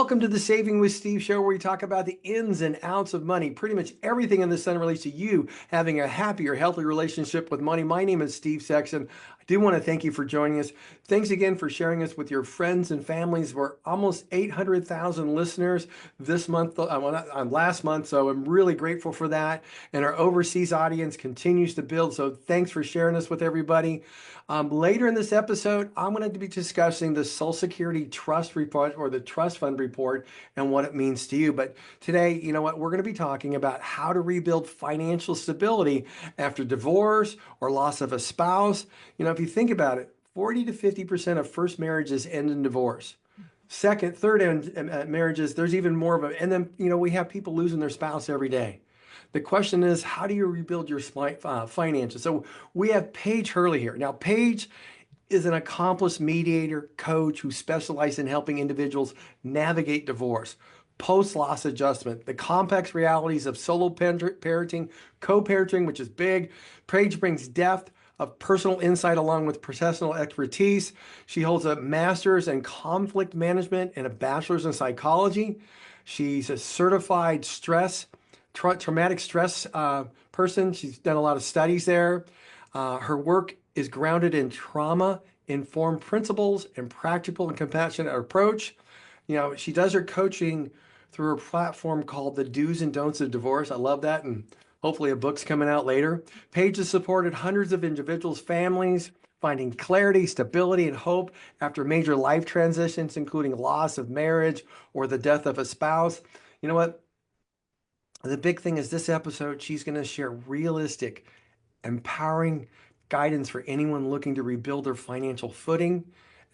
Welcome to the Saving with Steve show, where we talk about the ins and outs of money, pretty much everything in this sun relates to you having a happier, healthy relationship with money. My name is Steve Sexton. I do want to thank you for joining us. Thanks again for sharing us with your friends and families. We're almost 800,000 listeners this month, last month, so I'm really grateful for that. And our overseas audience continues to build, so thanks for sharing us with everybody. Later in this episode, I'm going to be discussing the Social Security Trust Report, or the Trust Fund Report, and what it means to you. But today, you know what, we're going to be talking about how to rebuild financial stability after divorce or loss of a spouse. You know, if you think about it, 40 to 50% of first marriages end in divorce. Second, third marriages, there's even more of it. And then, you know, we have people losing their spouse every day. The question is, how do you rebuild your finances? So we have Paige Harley here. Now, Paige is an accomplished mediator, coach who specializes in helping individuals navigate divorce, post-loss adjustment, the complex realities of solo parenting, co-parenting, which is big. Paige brings depth of personal insight along with professional expertise. She holds a master's in conflict management and a bachelor's in psychology. She's a certified traumatic stress person. She's done a lot of studies there. Her work is grounded in trauma-informed principles and practical and compassionate approach. You know, she does her coaching through a platform called the Do's and Don'ts of Divorce. I love that, and hopefully a book's coming out later. Paige has supported hundreds of individuals, families, finding clarity, stability, and hope after major life transitions, including loss of marriage or the death of a spouse. You know what? The big thing is this episode, she's going to share realistic, empowering guidance for anyone looking to rebuild their financial footing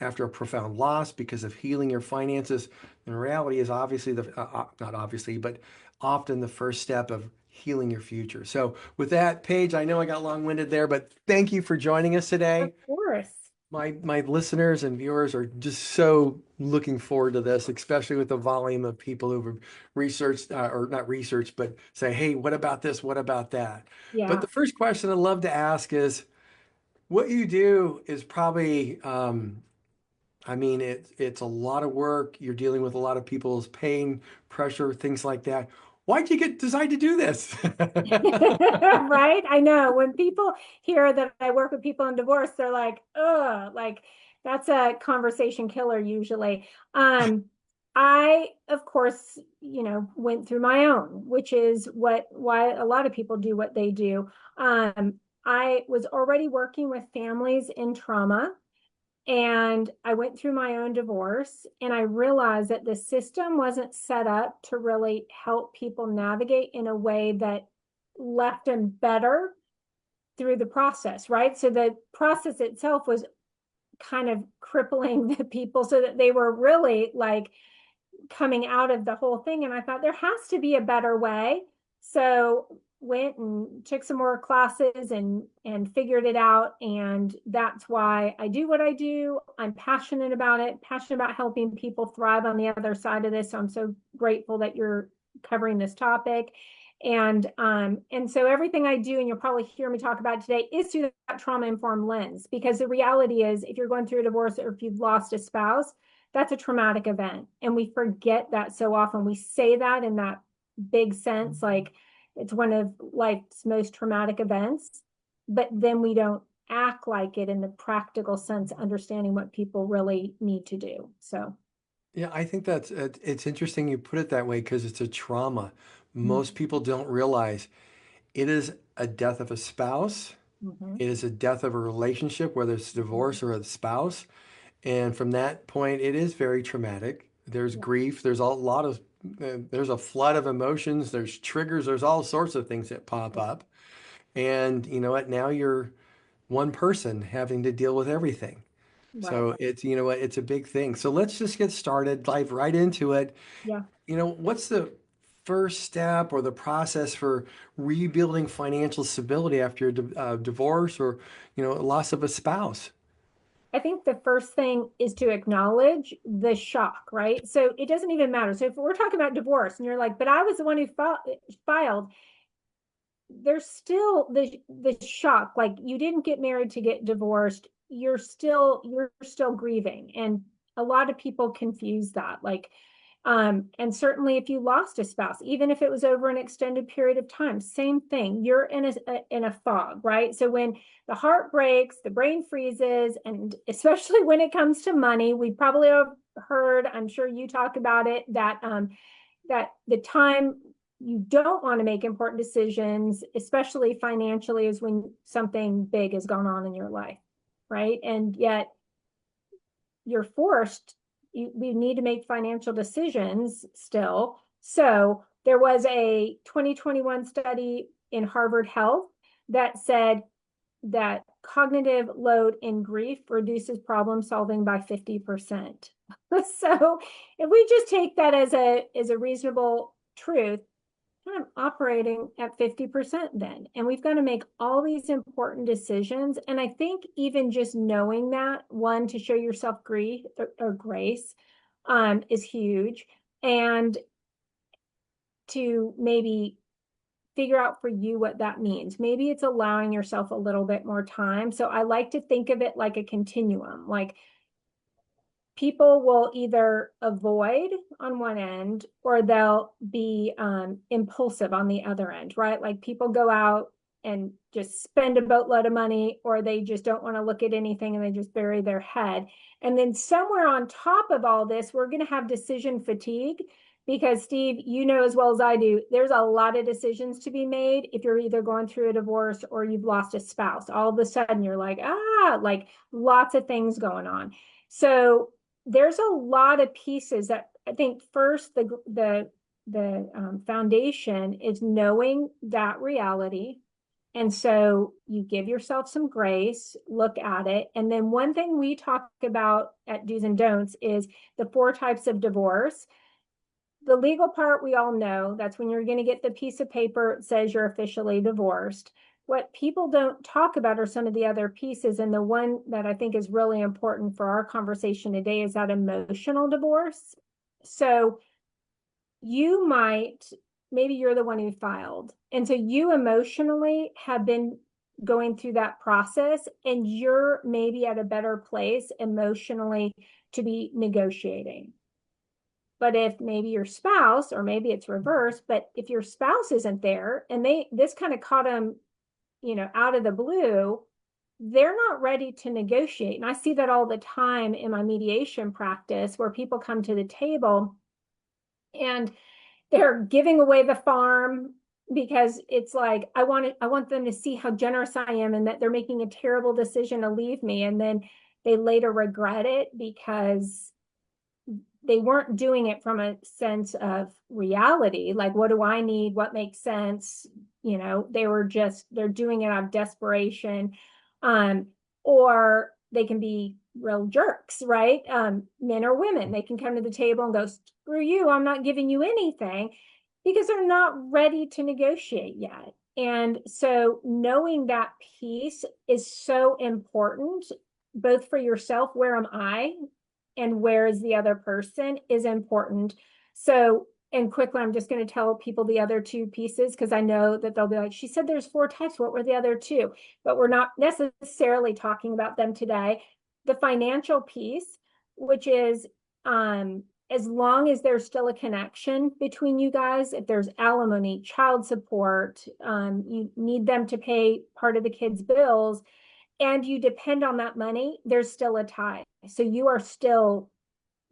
after a profound loss because of healing your finances. And reality is obviously not obviously, but often the first step of healing your future. So with that, Paige, I know I got long-winded there, but thank you for joining us today. Of course. My listeners and viewers are just so looking forward to this, especially with the volume of people who've researched, or not researched, but say, hey, what about this? What about that? But Yeah. the first question I'd love to ask is, what you do is probably, I mean, it's a lot of work. You're dealing with a lot of people's pain, pressure, things like that. Why'd you decide to do this? Right? I know when people hear that I work with people in divorce, they're like, ugh, like that's a conversation killer usually. I, of course, went through my own, which is why a lot of people do what they do. I was already working with families in trauma. And I went through my own divorce, and I realized that the system wasn't set up to really help people navigate in a way that left them better through the process, right? So the process itself was kind of crippling the people so that they were really like coming out of the whole thing. And I thought there has to be a better way. So went and took some more classes and figured it out. And that's why I do what I do. I'm passionate about it, passionate about helping people thrive on the other side of this. So I'm so grateful that you're covering this topic. And so everything I do, and you'll probably hear me talk about today, is through that trauma-informed lens. Because the reality is, if you're going through a divorce or if you've lost a spouse, that's a traumatic event. And we forget that so often. We say that in that big sense, like it's one of life's most traumatic events, but then we don't act like it in the practical sense, understanding what people really need to do. So, Yeah, I think it's interesting you put it that way because it's a trauma. Most people don't realize it is a death of a spouse. mm-hmm. It is a death of a relationship, whether it's divorce or a spouse. And from that point, it is very traumatic. There's Yeah. grief. There's a lot of, there's a flood of emotions. There's triggers. There's all sorts of things that pop up. And you know what? Now you're one person having to deal with everything. Right. So it's, you know what? It's a big thing. So let's just get started, dive right into it. Yeah. You know, what's the first step or the process for rebuilding financial stability after a divorce or, you know, loss of a spouse? I think the first thing is to acknowledge the shock, right? So it doesn't even matter. So if we're talking about divorce and you're like, but I was the one who filed, there's still the shock. Like you didn't get married to get divorced. You're still grieving. And a lot of people confuse that. Like And certainly if you lost a spouse, even if it was over an extended period of time, same thing. You're in a fog, right? So when the heart breaks, the brain freezes, and especially when it comes to money, we probably have heard, I'm sure you talk about it, that the time you don't want to make important decisions, especially financially, is when something big has gone on in your life, right? And yet you're forced, we need to make financial decisions still. So there was a 2021 study in Harvard Health that said that cognitive load in grief reduces problem solving by 50%. So if we just take that as a reasonable truth, I'm operating at 50% then. And we've got to make all these important decisions. And I think even just knowing that, one, to show yourself grief or grace, is huge. And to maybe figure out for you what that means. Maybe it's allowing yourself a little bit more time. So I like to think of it like a continuum. Like, people will either avoid on one end or they'll be impulsive on the other end, right? Like, people go out and just spend a boatload of money, or they just don't want to look at anything and they just bury their head. And then somewhere on top of all this, we're going to have decision fatigue, because Steve, you know as well as I do, there's a lot of decisions to be made if you're either going through a divorce or you've lost a spouse. All of a sudden you're like, like lots of things going on. So there's a lot of pieces that I think first the foundation is knowing that reality. And so you give yourself some grace, look at it. And then one thing we talk about at Do's and Don'ts is the 4 types of divorce. The legal part, we all know, that's when you're going to get the piece of paper that says you're officially divorced. What people don't talk about are some of the other pieces. And the one that I think is really important for our conversation today is that emotional divorce. So you might, maybe you're the one who filed. And so you emotionally have been going through that process, and you're maybe at a better place emotionally to be negotiating. But if maybe your spouse, or maybe it's reversed, but if your spouse isn't there and this kind of caught them, out of the blue, they're not ready to negotiate. And I see that all the time in my mediation practice, where people come to the table and they're giving away the farm because it's like, I want them to see how generous I am and that they're making a terrible decision to leave me. And then they later regret it because they weren't doing it from a sense of reality. Like, what do I need? What makes sense? They're doing it out of desperation. Or they can be real jerks, right? Men or women, they can come to the table and go, screw you, I'm not giving you anything, because they're not ready to negotiate yet. And so knowing that piece is so important, both for yourself, where am I? And where is the other person, is important. So, and quickly, I'm just going to tell people the other 2 pieces, because I know that they'll be like, she said there's 4 types. What were the other 2? But we're not necessarily talking about them today. The financial piece, which is as long as there's still a connection between you guys, if there's alimony, child support, you need them to pay part of the kids' bills, and you depend on that money, there's still a tie. So you are still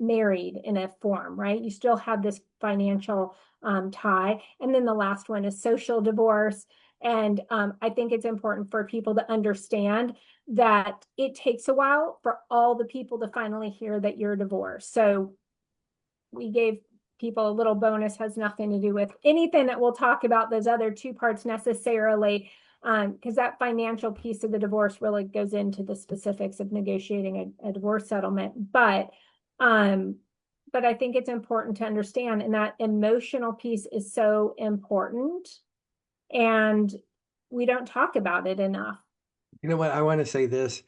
married in a form, right? You still have this financial tie. And then the last one is social divorce. And I think it's important for people to understand that it takes a while for all the people to finally hear that you're divorced. So we gave people a little bonus, has nothing to do with anything that we'll talk about those other 2 parts necessarily, because that financial piece of the divorce really goes into the specifics of negotiating a divorce settlement. But I think it's important to understand, and that emotional piece is so important, and we don't talk about it enough. You know what? I want to say this,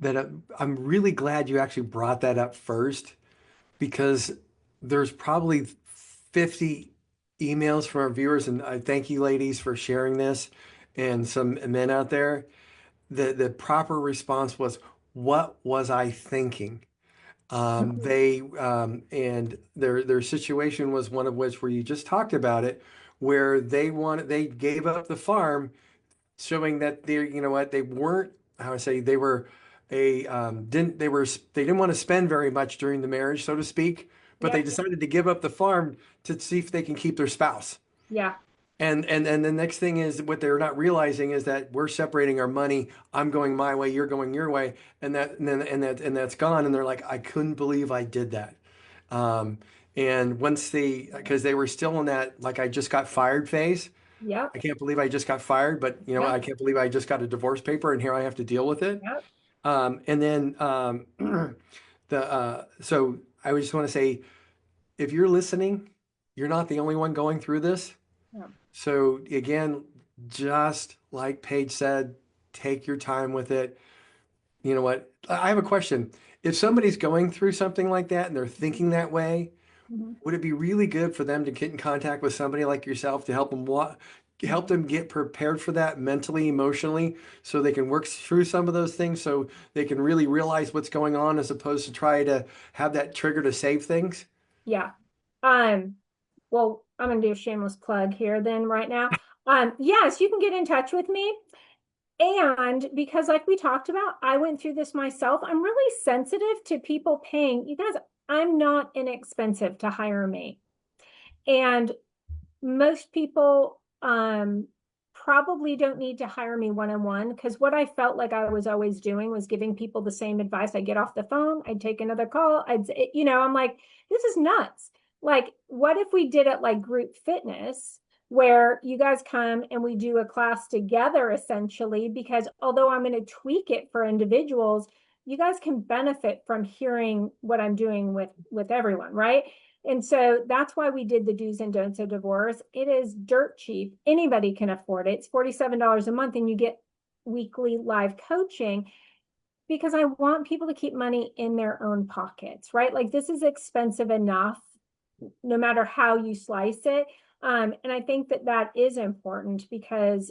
that I'm really glad you actually brought that up first, because there's probably 50 emails from our viewers, and I thank you ladies for sharing this, and some men out there. The proper response was, what was I thinking? Mhm. They and their situation was one of which where you just talked about it, where they gave up the farm, showing that they you know what they weren't how I say they were a they didn't want to spend very much during the marriage, so to speak, but they Yep. decided to give up the farm to see if they can keep their spouse. Yeah. And the next thing is what they're not realizing is that we're separating our money. I'm going my way, you're going your way, and that's gone. And they're like, I couldn't believe I did that. Um, and once because they were still in that like I just got fired phase. Yep. I can't believe I just got fired, but Yep. I can't believe I just got a divorce paper and here I have to deal with it. Yep. And then so I would just want to say, if you're listening, you're not the only one going through this. Yep. So again, just like Paige said, take your time with it. You know what? I have a question. If somebody's going through something like that and they're thinking that way, Mhm. would it be really good for them to get in contact with somebody like yourself to help Mhm. them get prepared for that mentally, emotionally, so they can work through some of those things so they can really realize what's going on as opposed to try to have that trigger to save things? Yeah. Um, well, I'm gonna do a shameless plug here then right now. Yes, you can get in touch with me. And because like we talked about, I went through this myself. I'm really sensitive to people paying. You guys, I'm not inexpensive to hire me. And most people probably don't need to hire me one-on-one because what I felt like I was always doing was giving people the same advice. I'd get off the phone, I'd take another call, I'm like, this is nuts. Like, what if we did it like group fitness, where you guys come and we do a class together essentially, because although I'm going to tweak it for individuals, you guys can benefit from hearing what I'm doing with everyone, right? And so that's why we did the do's and don'ts of divorce. It is dirt cheap. Anybody can afford it. It's $47 a month, and you get weekly live coaching because I want people to keep money in their own pockets, right? Like this is expensive enough, no matter how you slice it. And I think that that is important because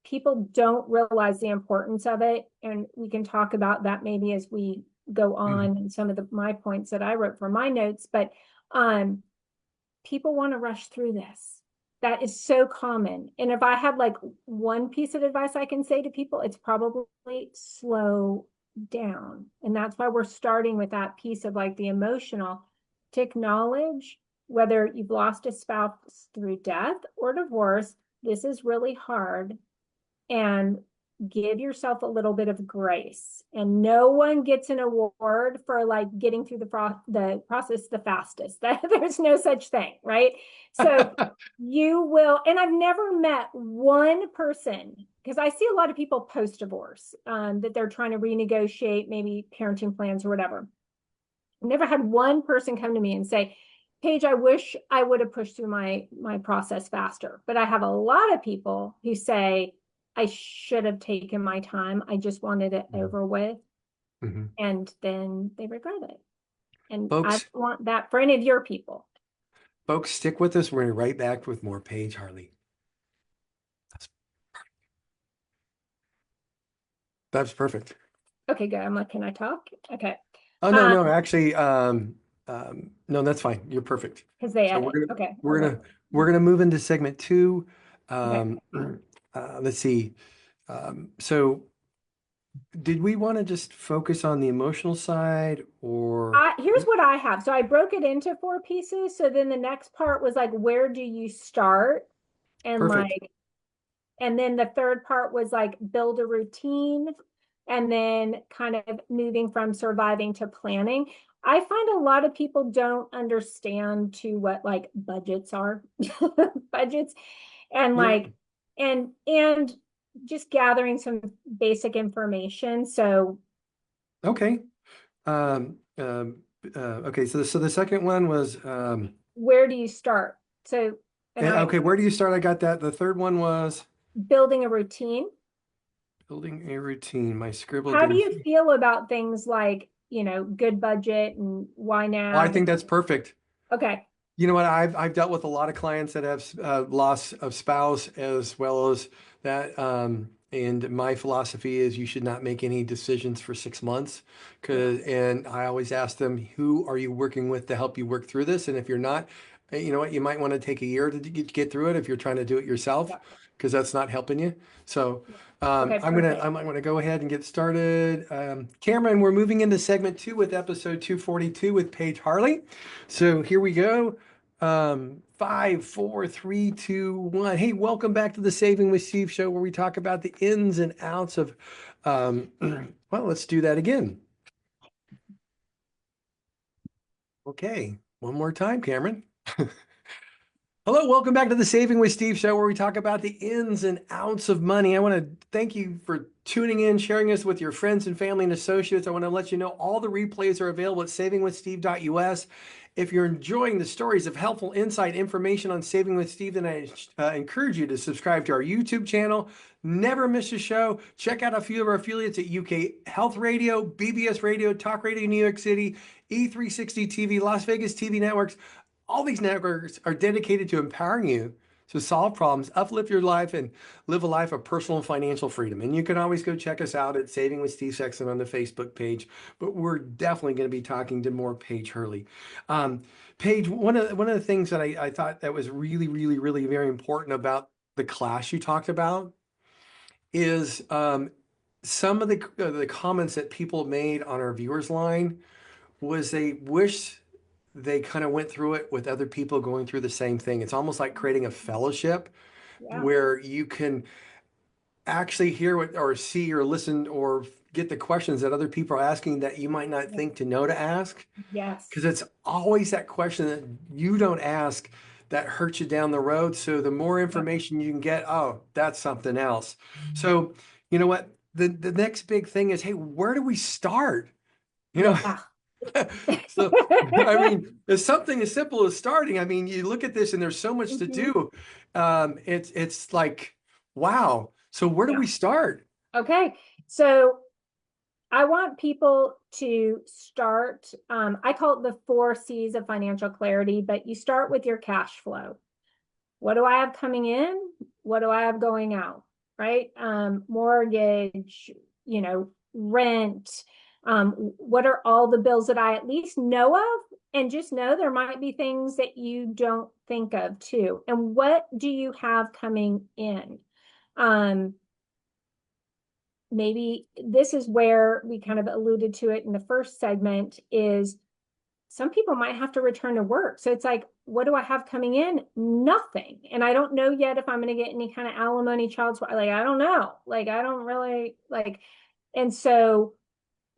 people don't realize the importance of it. And we can talk about that maybe as we go Mhm. on and some of my points that I wrote for my notes. But um, people want to rush through this. That is so common. And if I had like one piece of advice I can say to people, it's probably slow down. And that's why we're starting with that piece of like the emotional to acknowledge whether you've lost a spouse through death or divorce. This is really hard, and give yourself a little bit of grace. And no one gets an award for like getting through the process the fastest. There's no such thing, right? So you will, and I've never met one person because I see a lot of people post divorce that they're trying to renegotiate maybe parenting plans or whatever. I've never had one person come to me and say, Paige, I wish I would have pushed through my process faster. But I have a lot of people who say, I should have taken my time. I just wanted it Mhm. over with. Mhm. And then they regret it. And I Folks, want that for any of your people. stick with us. We're going to be right back with more Paige Harley. That's, that's perfect. Okay, good. I'm like, can I talk? Okay. Oh no, Um, no, actually, no, that's fine. You're perfect. because they So edit. Okay, I'll we're let gonna we're gonna move into segment two. okay. Um, let's see. So did we want to just focus on the emotional side or Here's what I have. So I broke it into four pieces. So then the next part was like, where do you start? And perfect? like, and then the third part was like build a routine and then kind of moving from surviving to planning. I find a lot of people don't understand to what like budgets are, budgets, and Yep. like, and just gathering some basic information. So Okay. Okay. So the second one was where do you start? So, and I okay. Where do you start? I got that. The third one was building a routine. building a routine. My scribble How do didn't. you feel about things like, good budget and why Well, I now? think that's perfect. Okay. You know what? I've dealt with a lot of clients that have loss of spouse as well as that. And my philosophy is you should not make any decisions for 6 months. Yes. And I always ask them, who are you working with to help you work through this? And if you're not, you know what, you might want to take a year to get through it if you're trying to do it yourself, Yeah. because that's not helping you. So Yeah. Okay, I'm perfect. gonna go ahead and get started. Cameron, we're moving into segment 2 with episode 242 with Paige Harley. So here we go. 5, 4, 3, 2, 1. Hey, welcome back to the Saving with Steve show, where we talk about the ins and outs of, well, let's do that again. Okay, one more time, Cameron. Hello, welcome back to the Saving with Steve show, where we talk about the ins and outs of money. I want to thank you for tuning in, sharing us with your friends and family and associates. I want to let you know all the replays are available at savingwithsteve.us. If you're enjoying the stories of helpful insight information on Saving with Steve, then I encourage you to subscribe to our YouTube channel. Never miss a show. Check out a few of our affiliates at UK Health Radio, BBS Radio, Talk Radio New York City, E360 TV, Las Vegas TV networks. All these networks are dedicated to empowering you to solve problems, uplift your life, and live a life of personal and financial freedom. And you can always go check us out at Saving with Steve Sexton on the Facebook page. But we're definitely going to be talking to more Paige Hurley. Paige, one of the things that I thought that was really, really, really very important about the class you talked about is some of the comments that people made on our viewers line was they wish they kind of went through it with other people going through the same thing. It's almost like creating a fellowship Yeah. where you can actually hear what or see or listen or get the questions that other people are asking that you might not Yeah. think to know to ask. Yes. Because it's always that question that you don't ask that hurts you down the road. So the more Yep. information you can get, oh, that's something else. So you know what? The next big thing is, hey, where do we start? You know, Yeah. so, I mean, it's something as simple as starting. I mean, you look at this and there's so much to Mhm. do. It's like, wow. So where do Yeah. we start? Okay. So I want people to start, I call it the 4 C's of financial clarity, but you start with your cash flow. What do I have coming in? What do I have going out? Right? Mortgage, rent. What are all the bills that I at least know of? And just know there might be things that you don't think of too. And what do you have coming in? Um, Maybe this is where we kind of alluded to it in the first segment is some people might have to return to work. So it's like, what do I have coming in? Nothing. And I don't know yet if I'm going to get any kind of alimony, child support. Like, I don't know. Like, I don't really like. And so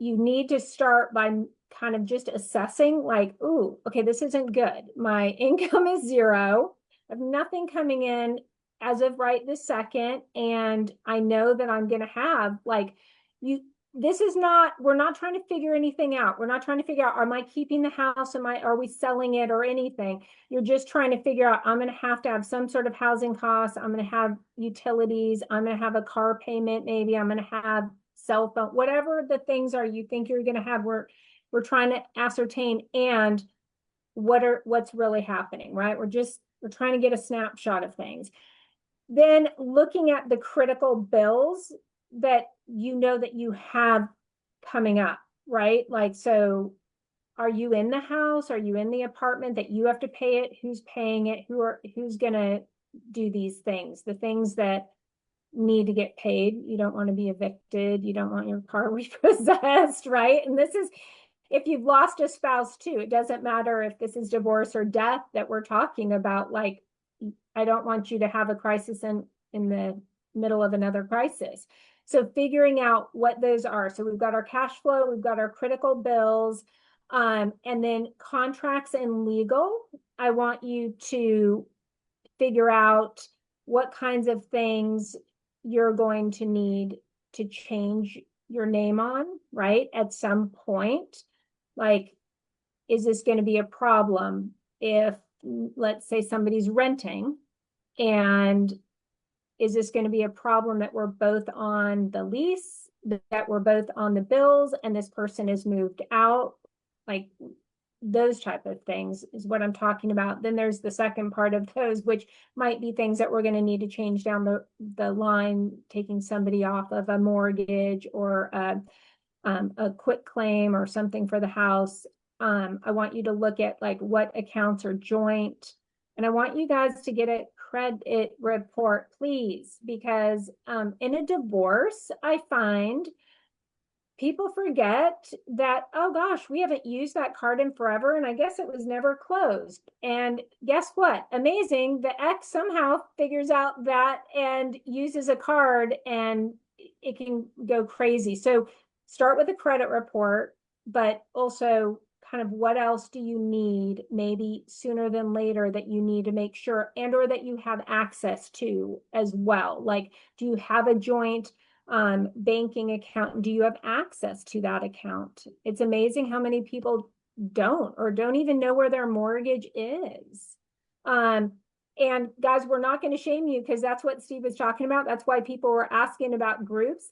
you need to start by kind of just assessing, like, ooh, okay, this isn't good. My income is zero. I have nothing coming in as of right this second. And I know that I'm going to have like, you, this is not, we're not trying to figure anything out. We're not trying to figure out, am I keeping the house? Are we selling it or anything? You're just trying to figure out, I'm going to have some sort of housing costs. I'm going to have utilities. I'm going to have a car payment. Maybe I'm going to have cell phone, whatever the things are you think you're going to have. We're trying to ascertain and what's really happening, right? We're trying to get a snapshot of things. Then looking at the critical bills that you know that you have coming up, right? Like, so are you in the house? Are you in the apartment that you have to pay it? Who's paying it? Who's gonna do these things? The things that need to get paid. You don't want to be evicted. You don't want your car repossessed, right? And this is if you've lost a spouse too. It doesn't matter if this is divorce or death that we're talking about. Like, I don't want you to have a crisis in the middle of another crisis. So figuring out what those are. So we've got our cash flow, we've got our critical bills, and then contracts and legal. I want you to figure out what kinds of things you're going to need to change your name on, right? At some point, like, is this going to be a problem if, let's say, somebody's renting? And is this going to be a problem that we're both on the lease, that we're both on the bills, and this person has moved out? Like, those type of things is what I'm talking about. Then there's the second part of those, which might be things that we're going to need to change down the line, taking somebody off of a mortgage or a quick claim or something for the house. I want you to look at like what accounts are joint. And I want you guys to get a credit report, please, because in a divorce, I find people forget that, oh gosh, we haven't used that card in forever, and I guess it was never closed. And guess what? Amazing. The ex somehow figures out that and uses a card, and it can go crazy. So start with a credit report, but also kind of what else do you need maybe sooner than later that you need to make sure, and or that you have access to as well. Like, do you have a joint banking account? Do you have access to that account? It's amazing how many people don't, or don't even know where their mortgage is. And guys, we're not going to shame you, because that's what Steve was talking about. That's why people were asking about groups,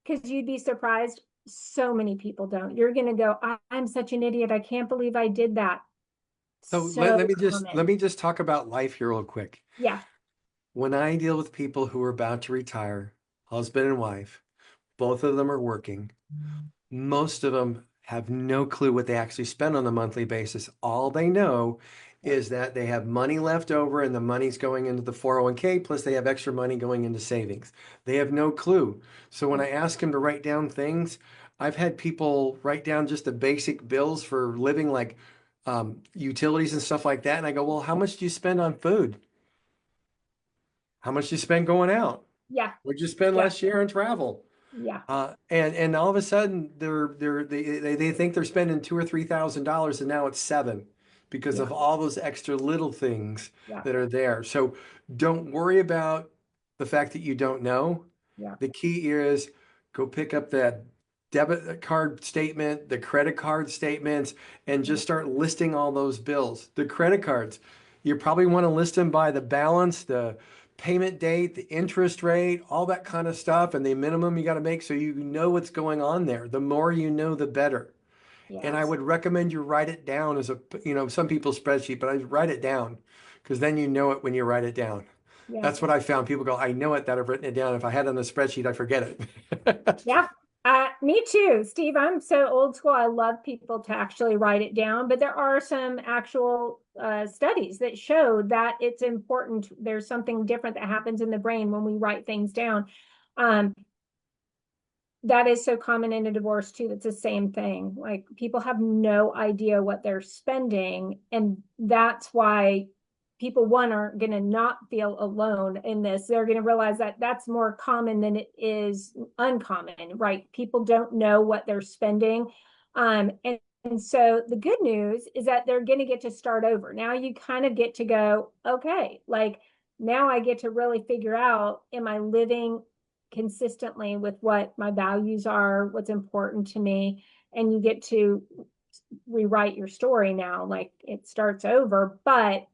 because you'd be surprised. So many people don't. You're going to go, I'm such an idiot. I can't believe I did that. So So let common. me just talk about life here real quick. Yeah. When I deal with people who are about to retire, husband and wife, both of them are working. Most of them have no clue what they actually spend on a monthly basis. All they know is that they have money left over and the money's going into the 401k, plus they have extra money going into savings. They have no clue. So when I ask them to write down things, I've had people write down just the basic bills for living, like utilities and stuff like that. And I go, well, how much do you spend on food? How much do you spend going out? Yeah. What'd you spend Yeah. last year on travel? Yeah. And all of a sudden they think they're spending $2,000 or $3,000, and now it's seven because Yeah. of all those extra little things Yeah. that are there. So don't worry about the fact that you don't know. Yeah. The key is go pick up that debit card statement, the credit card statements, and Yeah. just start listing all those bills. The credit cards, you probably want to list them by the balance, the payment date, the interest rate, all that kind of stuff, and the minimum you got to make so you know what's going on there. The more you know, the better. And I Yes. would recommend you write it down as a, some people spreadsheet, but I write it down because then you know it when you write it down. Yeah. That's what I found. People go, I know it that I've written it down. If I had it on a spreadsheet, I forget it. Yeah. Me too, Steve. I'm so old school. I love people to actually write it down, but there are some actual studies that show that it's important. There's something different that happens in the brain when we write things down. Um, that is so common in a divorce too. That's the same thing. Like, people have no idea what they're spending, and that's why people, one, aren't going to not feel alone in this. They're going to realize that that's more common than it is uncommon, right? People don't know what they're spending. And so the good news is that they're going to get to start over. Now you kind of get to go, okay, like, now I get to really figure out, am I living consistently with what my values are, what's important to me? And you get to rewrite your story now, like it starts over. But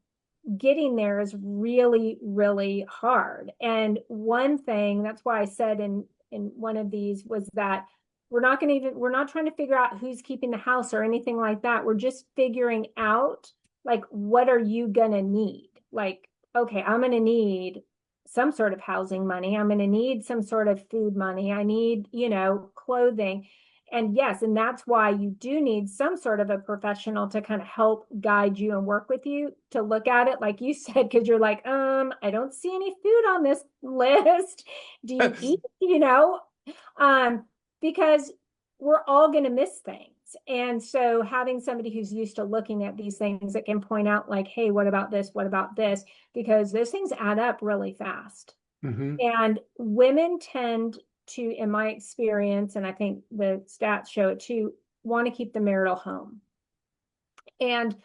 getting there is really, really hard. And one thing, that's why I said in one of these, was that we're not trying to figure out who's keeping the house or anything like that. We're just figuring out, like, what are you gonna need? Like, okay, I'm gonna need some sort of housing money. I'm gonna need some sort of food money. I need, clothing. And yes, and that's why you do need some sort of a professional to kind of help guide you and work with you to look at it, like you said, because you're like, I don't see any food on this list. Do you eat? Um, because we're all going to miss things. And so having somebody who's used to looking at these things that can point out, like, hey, what about this? What about this? Because those things add up really fast. Hmm. And women tend to, in my experience, and I think the stats show it too, want to keep the marital home. And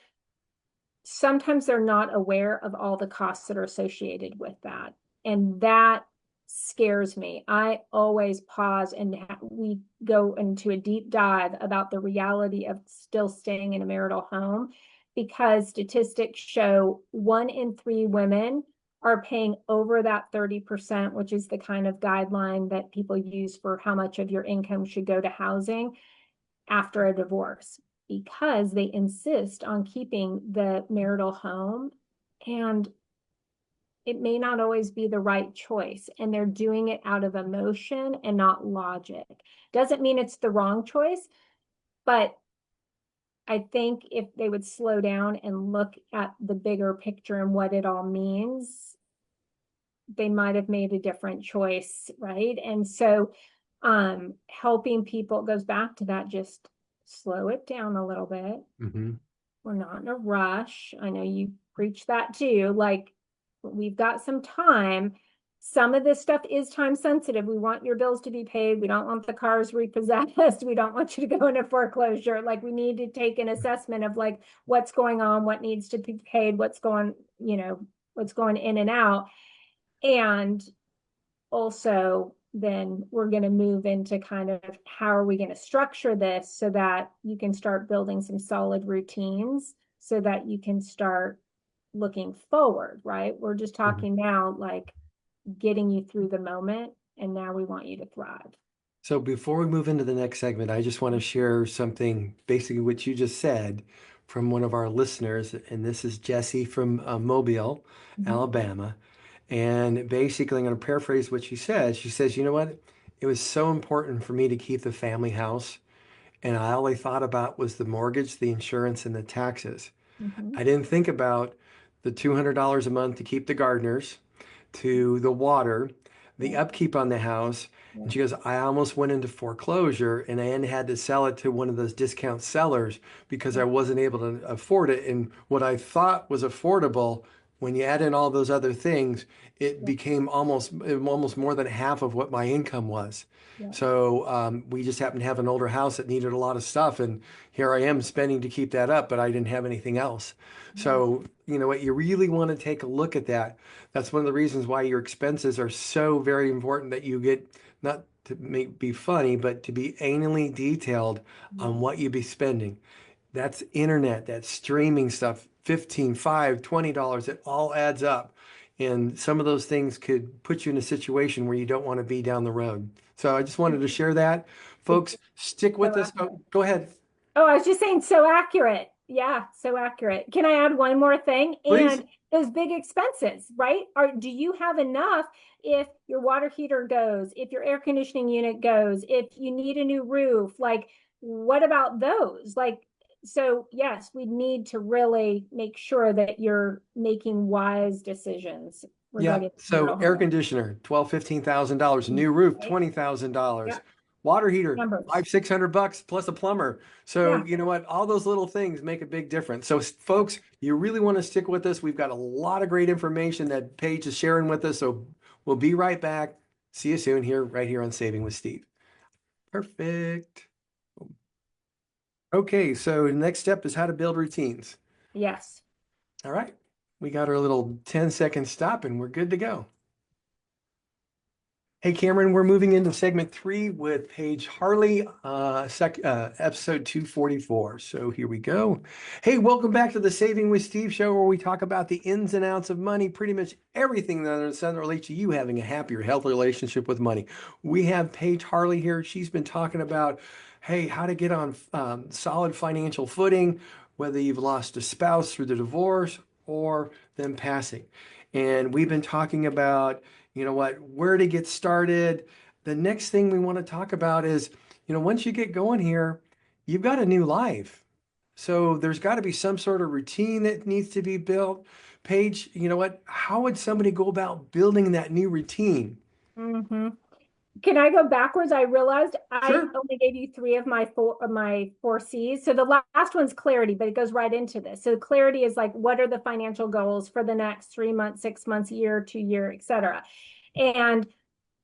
sometimes they're not aware of all the costs that are associated with that. And that scares me. I always pause and we go into a deep dive about the reality of still staying in a marital home, because statistics show 1 in 3 women are paying over that 30%, which is the kind of guideline that people use for how much of your income should go to housing after a divorce. because they insist on keeping the marital home, and it may not always be the right choice, and they're doing it out of emotion and not logic. Doesn't mean it's the wrong choice, but I think if they would slow down and look at the bigger picture and what it all means, they might have made a different choice, right? And so helping people goes back to that, just slow it down a little bit. Mm-hmm. We're not in a rush. I know you preach that too. Like, we've got some time. Some of this stuff is time sensitive. We want your bills to be paid. We don't want the cars repossessed. We don't want you to go into foreclosure. Like, we need to take an assessment of like what's going on, what needs to be paid, what's going, what's going in and out. And also then we're going to move into kind of how are we going to structure this so that you can start building some solid routines so that you can start looking forward, right? We're just Mm-hmm. talking now, like getting you through the moment, and now we want you to thrive. So before we move into the next segment, I just want to share something, basically what you just said from one of our listeners, and this is Jesse from Mobile, Mhm. Alabama. And basically, I'm going to paraphrase what she said. She says, you know what? It was so important for me to keep the family house, and I all I thought about was the mortgage, the insurance, and the taxes. Mhm. I didn't think about the $200 a month to keep the gardeners, to the water, the Yeah, upkeep on the house. yeah, And she goes, I almost went into foreclosure and I then had to sell it to one of those discount sellers because yeah, I wasn't able to afford it. And what I thought was affordable, when you add in all those other things, it yeah, became almost more than half of what my income was. yeah, So we just happened to have an older house that needed a lot of stuff, and here I am spending to keep that up, but I didn't have anything else. yeah, So you know what, you really want to take a look at that. That's one of the reasons why your expenses are so very important, that you get, not to make be funny, but to be anally detailed yeah. on what you be spending. That's internet, that's streaming stuff, 15, 5, $20, it all adds up. And some of those things could put you in a situation where you don't want to be down the road. So I just wanted to share that. It's Folks, stick so with us. Oh, accurate. go ahead, Oh, I was just saying, so accurate. Yeah, so accurate. Can I add one more thing? please. And those big expenses, right? Do you have enough if your water heater goes, if your air conditioning unit goes, if you need a new roof? Like, what about those? Like, so yes, we need to really make sure that you're making wise decisions Yeah. regarding So marital air home. conditioner, $15,000. New roof, Right? $20,000. Yeah, Water heater, numbers. 500, $600 plus a plumber. So Yeah. you know what? All those little things make a big difference. So folks, you really want to stick with us. We've got a lot of great information that Paige is sharing with us. So we'll be right back. See you soon here, right here on Saving with Steve. Perfect. Okay, so next step is how to build routines. Yes. All right. We got our little 10-second stop and we're good to go. Hey, Cameron, we're moving into segment 3 with Paige Harley, episode 244. So here we go. Hey, welcome back to the Saving with Steve show, where we talk about the ins and outs of money, pretty much everything that relates to you having a happier, healthy relationship with money. We have Paige Harley here. She's been talking about, hey, how to get on solid financial footing, whether you've lost a spouse through the divorce or them passing. And we've been talking about, you know what, where to get started. The next thing we want to talk about is, once you get going here, you've got a new life. So there's got to be some sort of routine that needs to be built. Paige, you know what, how would somebody go about building that new routine? Hmm. Can I go backwards? I realized I Sure. only gave you three of my four C's. So the last one's clarity, but it goes right into this. So clarity is like, what are the financial goals for the next 3 months, 6 months, year, 2 year, etc. And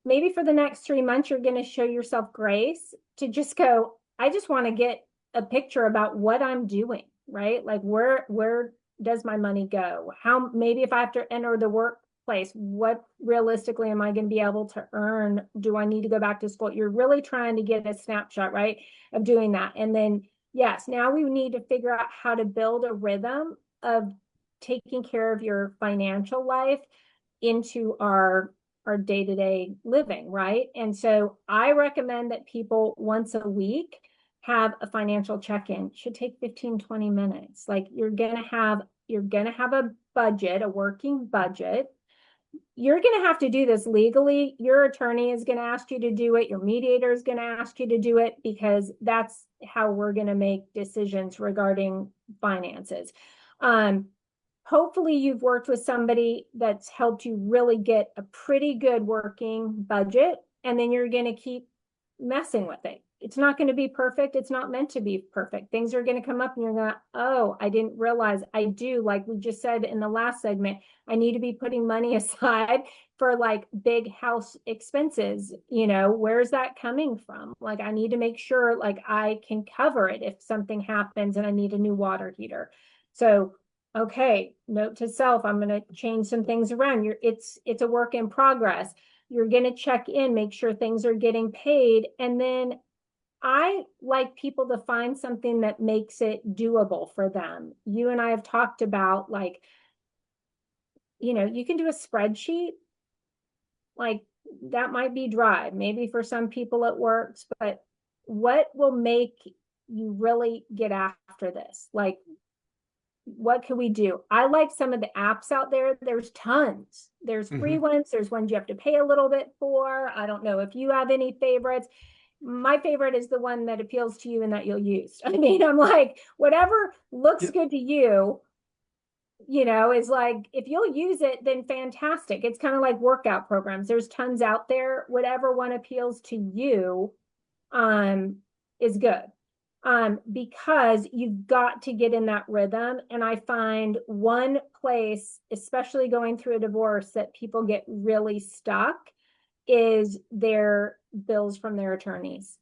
maybe for the next 3 months, you're going to show yourself grace to just go, I just want to get a picture about what I'm doing, right? Like, where does my money go? How, maybe if I have to enter the workplace, what realistically am I going to be able to earn? Do I need to go back to school? You're really trying to get a snapshot, right, of doing that. And then, yes, now we need to figure out how to build a rhythm of taking care of your financial life into our day-to-day living, right? And so I recommend that people once a week have a financial check-in. It should take 15, 20 minutes. Like you're gonna have a budget, a working budget. You're going to have to do this legally. Your attorney is going to ask you to do it. Your mediator is going to ask you to do it, because that's how we're going to make decisions regarding finances. Hopefully you've worked with somebody that's helped you really get a pretty good working budget, and then you're going to keep messing with it. It's not going to be perfect. It's not meant to be perfect. Things are going to come up and you're going to, oh, I didn't realize I do. Like we just said in the last segment, I need to be putting money aside for like big house expenses. You know, where's that coming from? Like I need to make sure like I can cover it if something happens and I need a new water heater. So, okay, note to self, I'm going to change some things around. It's a work in progress. You're going to check in, make sure things are getting paid, and then I like people to find something that makes it doable for them. You and I have talked about like, you know, you can do a spreadsheet, like that might be dry. Maybe for some people it works, but what will make you really get after this? Like, what can we do? I like some of the apps out there. There's tons. There's free ones. There's ones you have to pay a little bit for. I don't know if you have any favorites. My favorite is the one that appeals to you and that you'll use. I mean, I'm like, whatever looks good to you, you know, is like, if you'll use it, then fantastic. It's kind of like workout programs. There's tons out there. Whatever one appeals to you, is good. Because you've got to get in that rhythm. And I find one place, especially going through a divorce, that people get really stuck is their bills from their attorneys.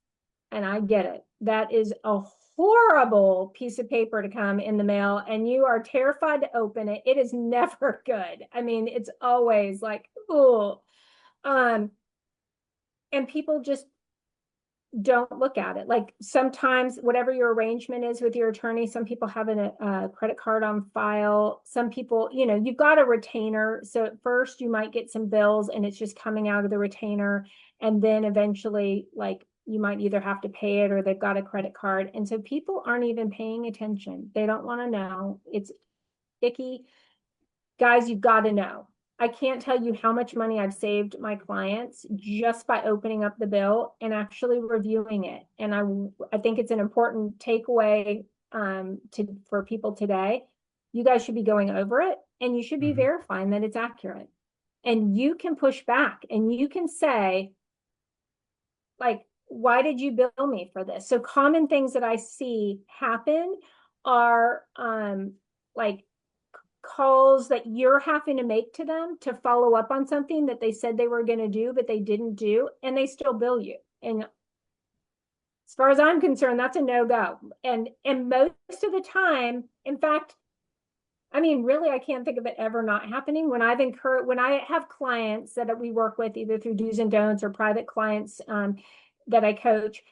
And I get it. That is a horrible piece of paper to come in the mail, and you are terrified to open it. It is never good. I mean, it's always like, oh, and people just don't look at it. Like sometimes whatever your arrangement is with your attorney, some people have a credit card on file. Some people, you know, you've got a retainer. So at first you might get some bills and it's just coming out of the retainer. And then eventually, like you might either have to pay it or they've got a credit card. And so people aren't even paying attention. They don't want to know. It's icky. Guys, you've got to know. I can't tell you how much money I've saved my clients just by opening up the bill and actually reviewing it. And I think it's an important takeaway for people today. You guys should be going over it and you should be verifying that it's accurate. And you can push back and you can say, like, why did you bill me for this? So common things that I see happen are like calls that you're having to make to them to follow up on something that they said they were going to do, but they didn't do, and they still bill you. And as far as I'm concerned, that's a no-go. And most of the time, in fact, I mean, really, I can't think of it ever not happening. When I have clients that we work with, either through do's and don'ts or private clients that I coach,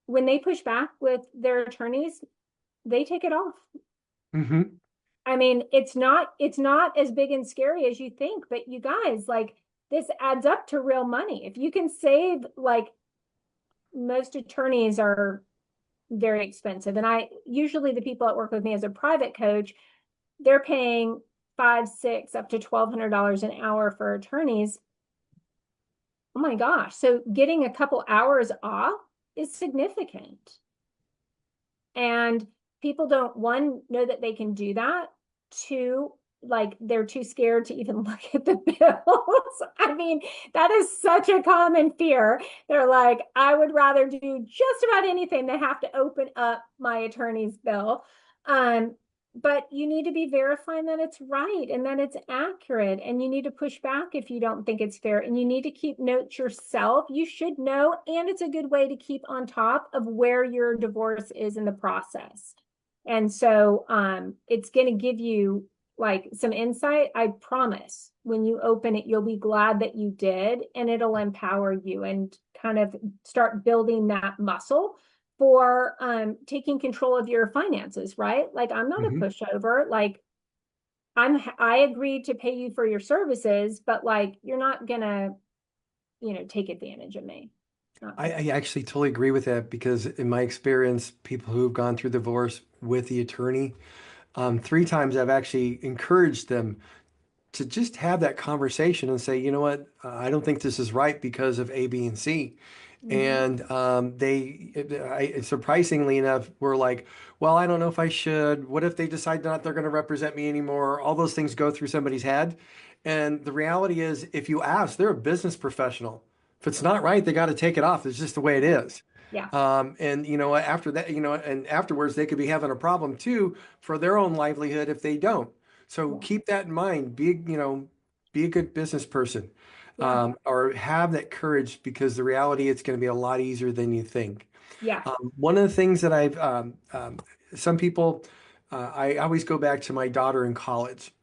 when they push back with their attorneys, they take it off. I mean, it's not as big and scary as you think, but you guys, like, this adds up to real money. If you can save, like, most attorneys are very expensive. And usually the people that work with me as a private coach, they're paying $500, $600, up to $1,200 an hour for attorneys. Oh my gosh. So getting a couple hours off is significant. And people don't, one, know that they can do that. Two, like they're too scared to even look at the bills. I mean, that is such a common fear. They're like, I would rather do just about anything than have to open up my attorney's bill. But you need to be verifying that it's right and that it's accurate. And you need to push back if you don't think it's fair. And you need to keep notes yourself. You should know. And it's a good way to keep on top of where your divorce is in the process. And so it's going to give you like some insight. I promise when you open it, you'll be glad that you did, and it'll empower you and kind of start building that muscle for taking control of your finances, right? Like I'm not a pushover. Like I agreed to pay you for your services, but like you're not gonna, take advantage of me. I actually totally agree with that because in my experience, people who have gone through divorce with the attorney, three times I've actually encouraged them to just have that conversation and say, you know what, I don't think this is right because of A, B, and C. Mhm. And surprisingly enough, were like, well, I don't know if I should. What if they decide not they're going to represent me anymore? All those things go through somebody's head. And the reality is, if you ask, they're a business professional. If it's not right, they got to take it off. It's just the way it Yeah. is. Yeah. And you know, after that, you know, and afterwards, they could be having a problem too for their own livelihood if they don't. So Yeah. keep that in mind. You know, be a good business person, Yeah. or have that courage because the reality it's going to be a lot easier than you think. Yeah. One of the things that some people, I always go back to my daughter in college.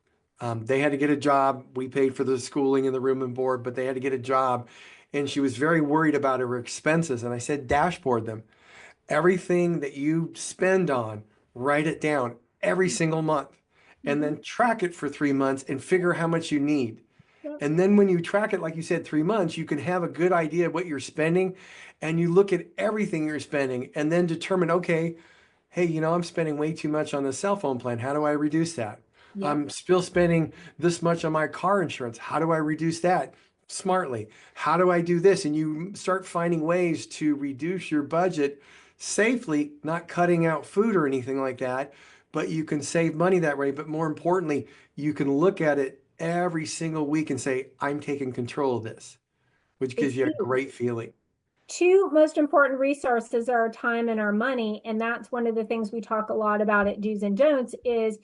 They had to get a job. We paid for the schooling and the room and board, but they had to get a job. And she was very worried about her expenses. And I said, dashboard them. Everything that you spend on, write it down every single month and Mhm. then track it for 3 months and figure how much you need. Yep. And then when you track it, like you said, 3 months, you can have a good idea of what you're spending and you look at everything you're spending and then determine, okay, hey, you know, I'm spending way too much on the cell phone plan. How do I reduce that? Yep. I'm still spending this much on my car insurance. How do I reduce that smartly? How do I do this? And you start finding ways to reduce your budget safely, not cutting out food or anything like that, but you can save money that way. But more importantly, you can look at it every single week and say, I'm taking control of this, which It's gives you a huge. great feeling. Two most important resources are our time and our money. And that's one of the things we talk a lot about at Do's and Don'ts is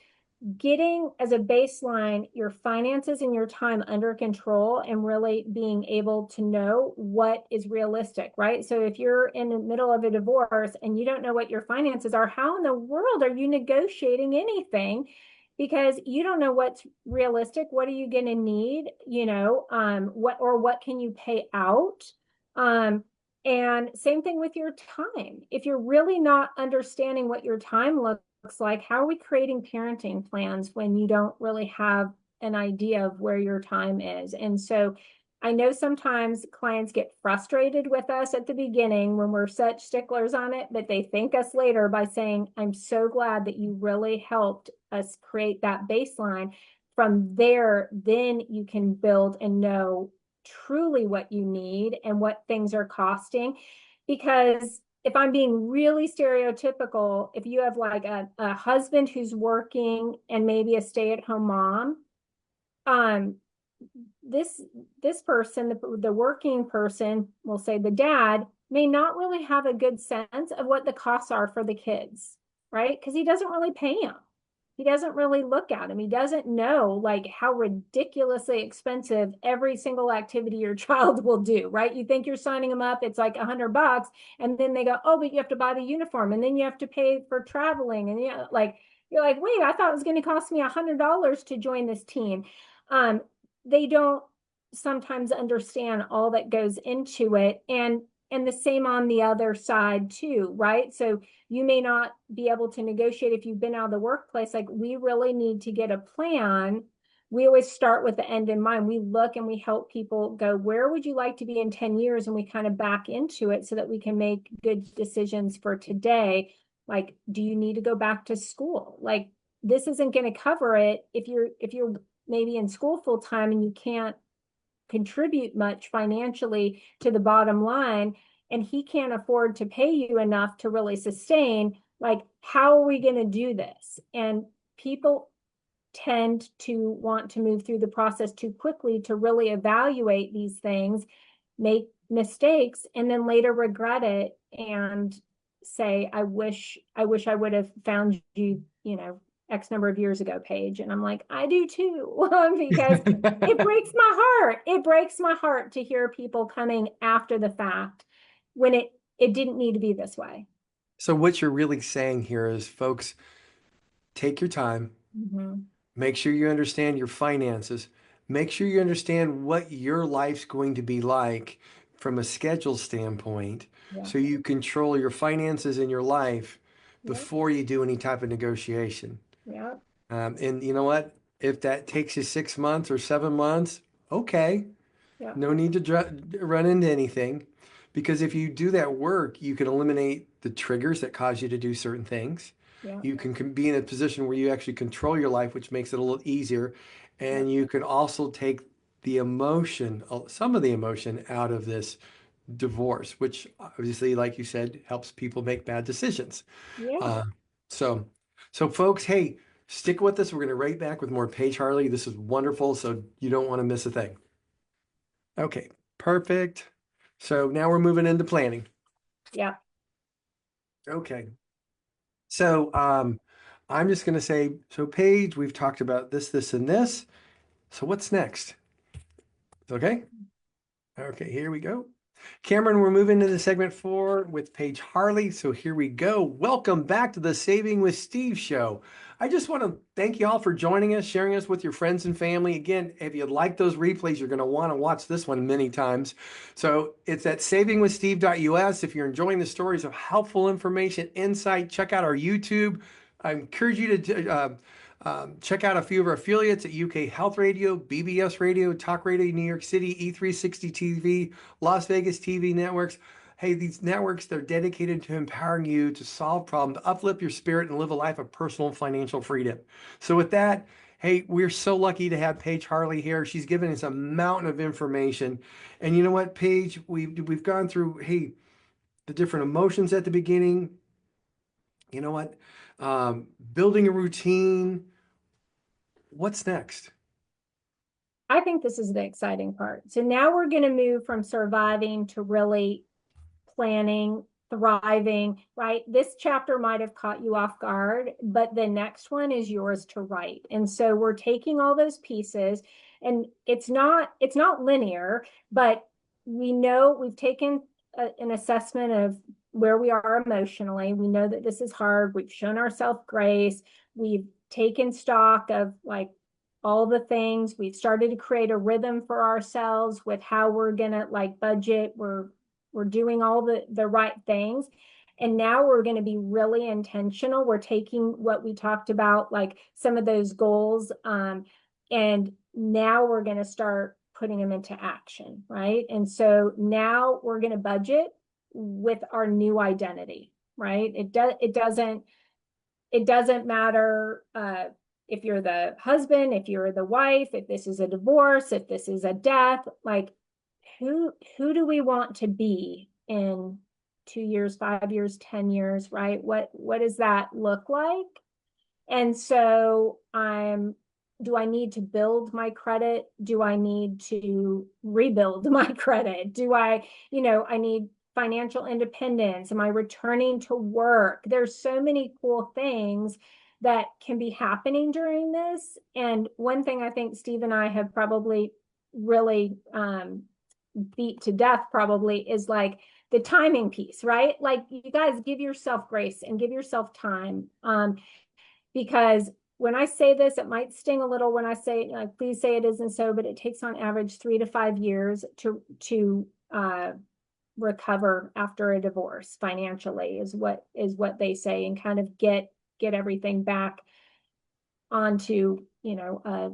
getting as a baseline your finances and your time under control and really being able to know what is realistic, right? So if you're in the middle of a divorce and you don't know what your finances are, how in the world are you negotiating anything? Because you don't know what's realistic. What are you going to need? What can you pay out? Um, and same thing with your time. If you're really not understanding what your time looks like, how are we creating parenting plans when you don't really have an idea of where your time is? And so I know sometimes clients get frustrated with us at the beginning when we're such sticklers on it, but they thank us later by saying, I'm so glad that you really helped us create that baseline. From there, then you can build and know truly what you need and what things are costing. Because if I'm being really stereotypical, if you have like a husband who's working and maybe a stay-at-home mom, um, this this person, the working person, we'll say the dad, may not really have a good sense of what the costs are for the kids, right? Because he doesn't really pay them. He doesn't really look at them. He doesn't know like how ridiculously expensive every single activity your child will do, right? You think you're signing them up, it's like $100, and then they go, oh, but you have to buy the uniform, and then you have to pay for traveling, and you're like, wait, I thought it was going to cost me $100 to join this team. Um, they don't sometimes understand all that goes into it, and the same on the other side too, right? So you may not be able to negotiate if you've been out of the workplace. Like, we really need to get a plan. We always start with the end in mind. We look and we help people go, where would you like to be in 10 years? And we kind of back into it so that we can make good decisions for today. Like, do you need to go back to school? Like, this isn't going to cover it if you're maybe in school full time and you can't contribute much financially to the bottom line, and he can't afford to pay you enough to really sustain. Like, how are we going to do this? And people tend to want to move through the process too quickly to really evaluate these things, make mistakes, and then later regret it and say, I wish I would have found you, X number of years ago, Paige. And I'm like, I do too, because it breaks my heart. It breaks my heart to hear people coming after the fact when it didn't need to be this way. So what you're really saying here is, folks, take your time, Mm-hmm. make sure you understand your finances, make sure you understand what your life's going to be like from a schedule standpoint, Yeah. so you control your finances in your life Yeah. before you do any type of negotiation. Yeah. And you know what? If that takes you 6 months or 7 months, okay, Yeah. no need to run into anything. Because if you do that work, you can eliminate the triggers that cause you to do certain things. Yeah. You can be in a position where you actually control your life, which makes it a little easier. Yeah. And you can also take the emotion, some of the emotion out of this divorce, which obviously, like you said, helps people make bad decisions. Yeah. Uh, so, so folks, hey, stick with us. We're going to right back with more Paige Harley. This is wonderful, so you don't want to miss a thing. Okay, perfect. So now we're moving into planning. Yeah. Okay. So I'm just going to say, so Paige, we've talked about this, this, and this. So what's next? Okay. Okay, here we go. Cameron, we're moving to the segment 4 with Paige Harley. So here we go. Welcome back to the Saving with Steve show. I just want to thank you all for joining us, sharing us with your friends and family. Again, if you like those replays, you're going to want to watch this one many times. So it's at savingwithsteve.us. If you're enjoying the stories of helpful information, insight, check out our YouTube. I encourage you to check out a few of our affiliates at UK Health Radio, BBS Radio, Talk Radio New York City, E360 TV, Las Vegas TV networks. Hey, these networks, they're dedicated to empowering you to solve problems, to uplift your spirit, and live a life of personal and financial freedom. So with that, hey, we're so lucky to have Paige Harley here. She's given us a mountain of information. And you know what, Paige, we've gone through, hey, the different emotions at the beginning. You know what? Building a routine. What's next? I think this is the exciting part. So now we're going to move from surviving to really planning, thriving, right? This chapter might have caught you off guard, but the next one is yours to write. And so we're taking all those pieces, and it's not linear, but we know we've taken an assessment of where we are emotionally. We know that this is hard. We've shown ourselves grace. We've taken stock of like all the things. We've started to create a rhythm for ourselves with how we're gonna like budget. We're doing all the right things. And now we're going to be really intentional. We're taking what we talked about, like some of those goals, and now we're going to start putting them into action, right? And so now we're going to budget with our new identity, right? It doesn't matter if you're the husband, if you're the wife, if this is a divorce, if this is a death, like who do we want to be in 2 years, 5 years, 10 years, right? What does that look like? And so do I need to build my credit? Do I need to rebuild my credit? I need financial independence? Am I returning to work? There's so many cool things that can be happening during this. And one thing I think Steve and I have probably really beat to death probably is like the timing piece, right? Like you guys give yourself grace and give yourself time. Because when I say this, it might sting a little when I say, please say it isn't so, but it takes on average 3 to 5 years to recover after a divorce financially is what they say, and kind of get everything back onto, a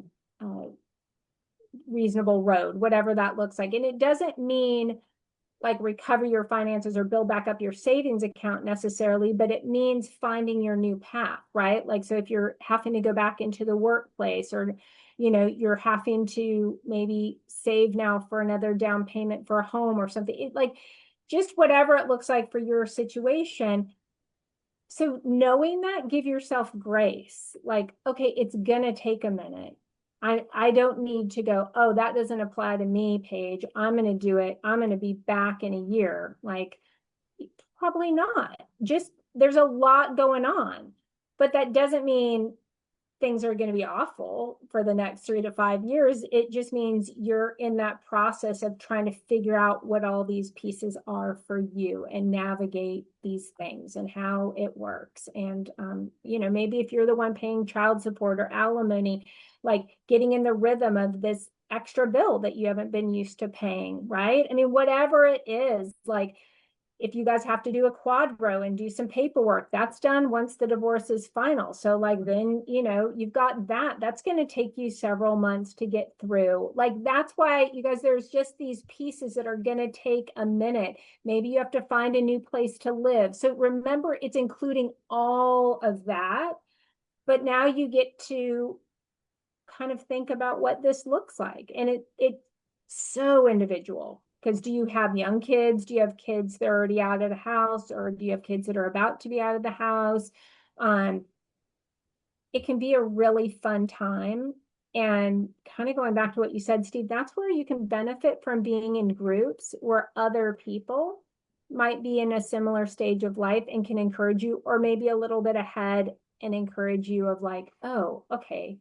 reasonable road, whatever that looks like. And it doesn't mean like recover your finances or build back up your savings account necessarily, but it means finding your new path, right? Like, so if you're having to go back into the workplace, or, you're having to maybe save now for another down payment for a home or something, like just whatever it looks like for your situation. So knowing that, give yourself grace. Like, okay, it's gonna take a minute. I don't need to go, oh, that doesn't apply to me, Paige. I'm gonna do it. I'm gonna be back in a year. Like, probably not. Just there's a lot going on. But that doesn't mean things are going to be awful for the next 3 to 5 years. It just means you're in that process of trying to figure out what all these pieces are for you and navigate these things and how it works. And, maybe if you're the one paying child support or alimony, like getting in the rhythm of this extra bill that you haven't been used to paying, right? I mean, whatever it is, like if you guys have to do a quadro and do some paperwork, that's done once the divorce is final. So like then, you've got that. That's going to take you several months to get through. Like that's why you guys, there's just these pieces that are going to take a minute. Maybe you have to find a new place to live. So remember, it's including all of that. But now you get to kind of think about what this looks like. And it's so individual. Because do you have young kids? Do you have kids that are already out of the house? Or do you have kids that are about to be out of the house? Um, it can be a really fun time. And kind of going back to what you said, Steve, that's where you can benefit from being in groups where other people might be in a similar stage of life and can encourage you, or maybe a little bit ahead and encourage you of like, oh, okay,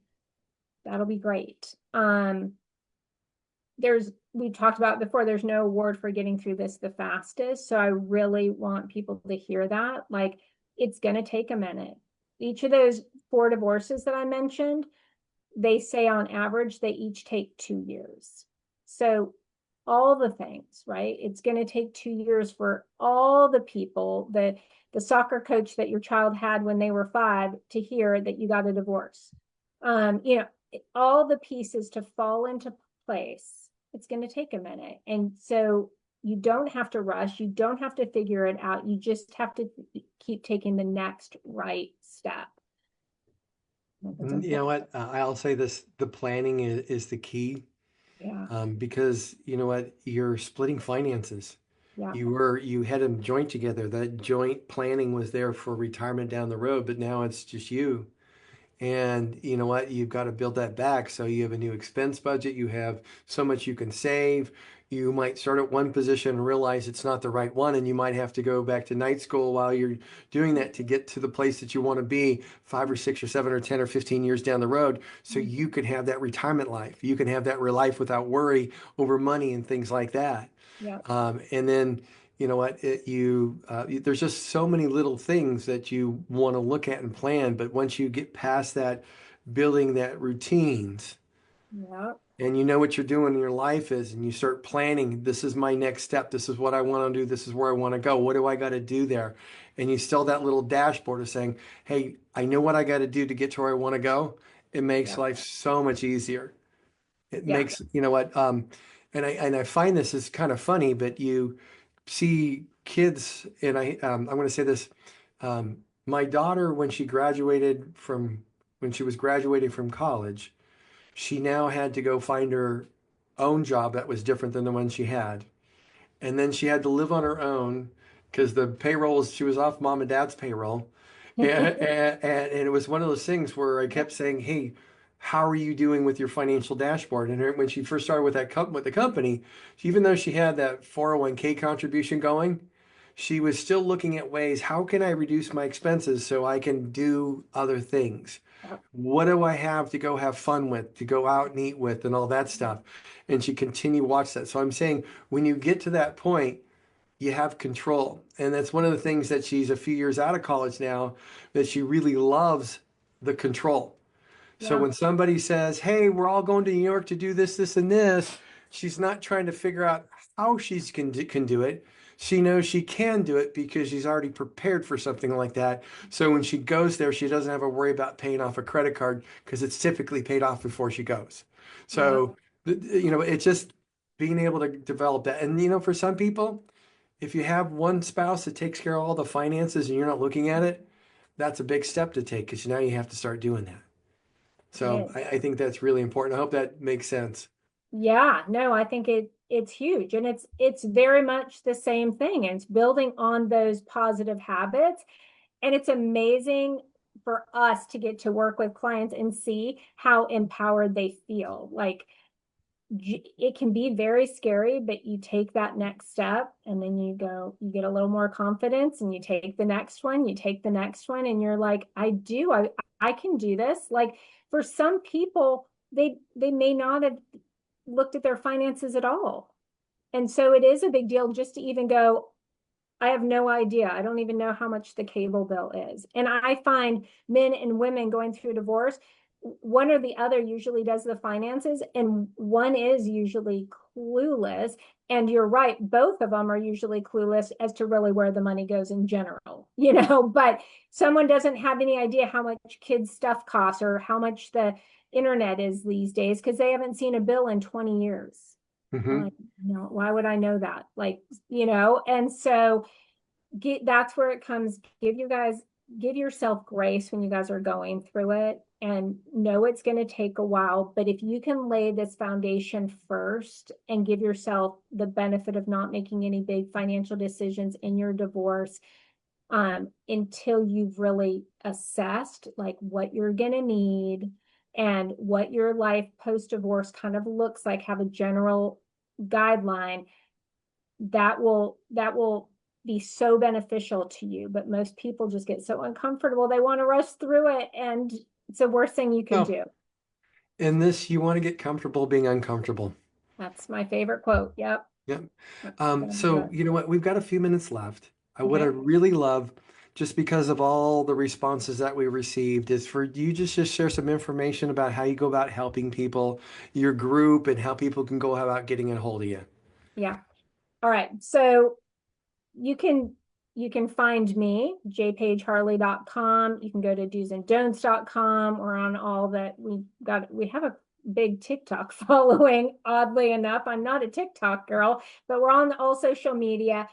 that'll be great. We talked about before, there's no award for getting through this the fastest. So I really want people to hear that. Like, it's going to take a minute. Each of those 4 divorces that I mentioned, they say on average, they each take 2 years. So all the things, right? It's going to take 2 years for all the people that the soccer coach that your child had when they were 5 to hear that you got a divorce. All the pieces to fall into place, it's going to take a minute. And so you don't have to rush. You don't have to figure it out. You just have to keep taking the next right step. You know what? I'll say this, the planning is the key. Yeah. Because you know what? You're splitting finances. Yeah. You had them joint together. That joint planning was there for retirement down the road, but now it's just you. And you know what? You've got to build that back. So you have a new expense budget. You have so much you can save. You might start at one position and realize it's not the right one, and you might have to go back to night school while you're doing that to get to the place that you want to be 5 or 6 or 7 or 10 or 15 years down the road. So you can have that retirement life. You can have that life without worry over money and things like that. Yeah. And then, you know what, there's just so many little things that you want to look at and plan. But once you get past that, building that routines, Yeah. and you know what you're doing in your life is, and you start planning, this is my next step. This is what I want to do. This is where I want to go. What do I got to do there? And you still that little dashboard of saying, hey, I know what I got to do to get to where I want to go. It makes Yeah. life so much easier. It Yeah. makes, you know what, and I find this is kind of funny, but you see kids, and I'm going to say this, my daughter, when she was graduating from college, she now had to go find her own job that was different than the one she had. And then she had to live on her own because the payroll was, she was off mom and dad's payroll. And it was one of those things where I kept saying, hey, how are you doing with your financial dashboard? And when she first started with with the company, even though she had that 401k contribution going, she was still looking at ways, how can I reduce my expenses so I can do other things? What do I have to go have fun with, to go out and eat with, and all that stuff? And she continued to watch that. So I'm saying when you get to that point, you have control. And that's one of the things that she's a few years out of college now, that she really loves the control. So Yeah. when somebody says, hey, we're all going to New York to do this, this, and this, she's not trying to figure out how she can do it. She knows she can do it because she's already prepared for something like that. So when she goes there, she doesn't have to worry about paying off a credit card because it's typically paid off before she goes. Yeah. So, it's just being able to develop that. And, for some people, if you have one spouse that takes care of all the finances and you're not looking at it, that's a big step to take because now you have to start doing that. It So is. I think that's really important. I hope that makes sense. Yeah, no, I think it's huge, and it's very much the same thing. And it's building on those positive habits. And it's amazing for us to get to work with clients and see how empowered they feel. Like it can be very scary, but you take that next step and then you get a little more confidence and you take the next one, you take the next one, and you're like, I can do this. Like for some people, they may not have looked at their finances at all. And so it is a big deal just to even go, I have no idea. I don't even know how much the cable bill is. And I find men and women going through divorce, one or the other usually does the finances, and one is usually clueless. And you're right, both of them are usually clueless as to really where the money goes in general, but someone doesn't have any idea how much kids' stuff costs or how much the internet is these days because they haven't seen a bill in 20 years. I'm Hmm. like, no, why would I know that? Like, and so that's where it comes. Give yourself grace when you guys are going through it and know it's going to take a while. But if you can lay this foundation first and give yourself the benefit of not making any big financial decisions in your divorce, until you've really assessed like what you're going to need and what your life post-divorce kind of looks like, have a general guideline that will be so beneficial to you. But most people just get so uncomfortable. They want to rush through it, and it's the worst thing you can Well, do. in this, you want to get comfortable being uncomfortable. That's my favorite quote. Yep. Yep. That's So good. you know what? We've got a few minutes left. What I Okay. really love, just because of all the responses that we received, is for you just share some information about how you go about helping people, your group, and how people can go about getting a hold of you. Yeah. All right. So you can you can find me, jpaigeharley.com. You can go to do'sandon'ts.com. We're on all that. We have a big TikTok following, oddly enough. I'm not a TikTok girl, but we're on all social media.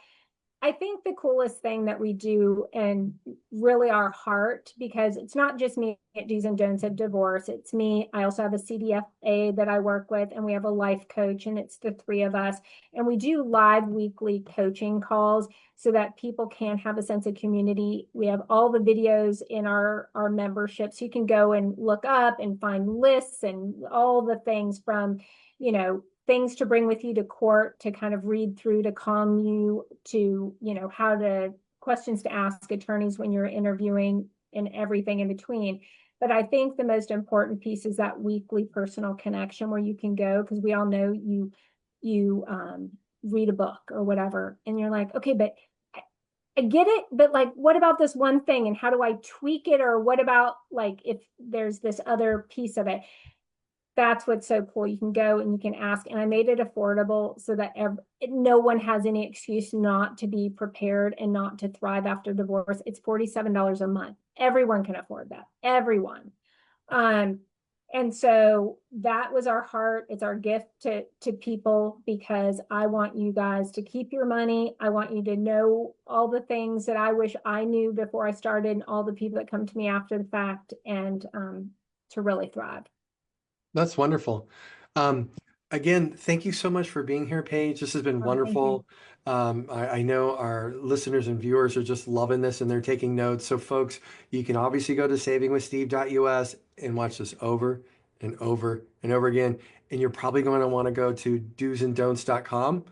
I think the coolest thing that we do, and really our heart, because it's not just me at Do's and Don'ts of Divorce, it's me. I also have a CDFA that I work with, and we have a life coach, and it's the three of us. And we do live weekly coaching calls so that people can have a sense of community. We have all the videos in our membership, so you can go and look up and find lists and all the things from, things to bring with you to court to kind of read through to calm you, to how to questions to ask attorneys when you're interviewing, and everything in between. But I think the most important piece is that weekly personal connection where you can go, because we all know you read a book or whatever and you're like, okay, but I get it, but like, what about this one thing and how do I tweak it? Or what about like if there's this other piece of it? That's what's so cool. You can go and you can ask, and I made it affordable so that no one has any excuse not to be prepared and not to thrive after divorce. It's $47 a month. Everyone can afford that. Everyone. Um, and so that was our heart. It's our gift to people, because I want you guys to keep your money. I want you to know all the things that I wish I knew before I started, and all the people that come to me after the fact, and to really thrive. That's wonderful. Um, Again, thank you so much for being here, Paige. This has been Oh, thank you. wonderful. I know our listeners and viewers are just loving this and they're taking notes. So, folks, you can obviously go to savingwithsteve.us and watch this over and over and over again. And you're probably going to want to go to do'sandon'ts.com.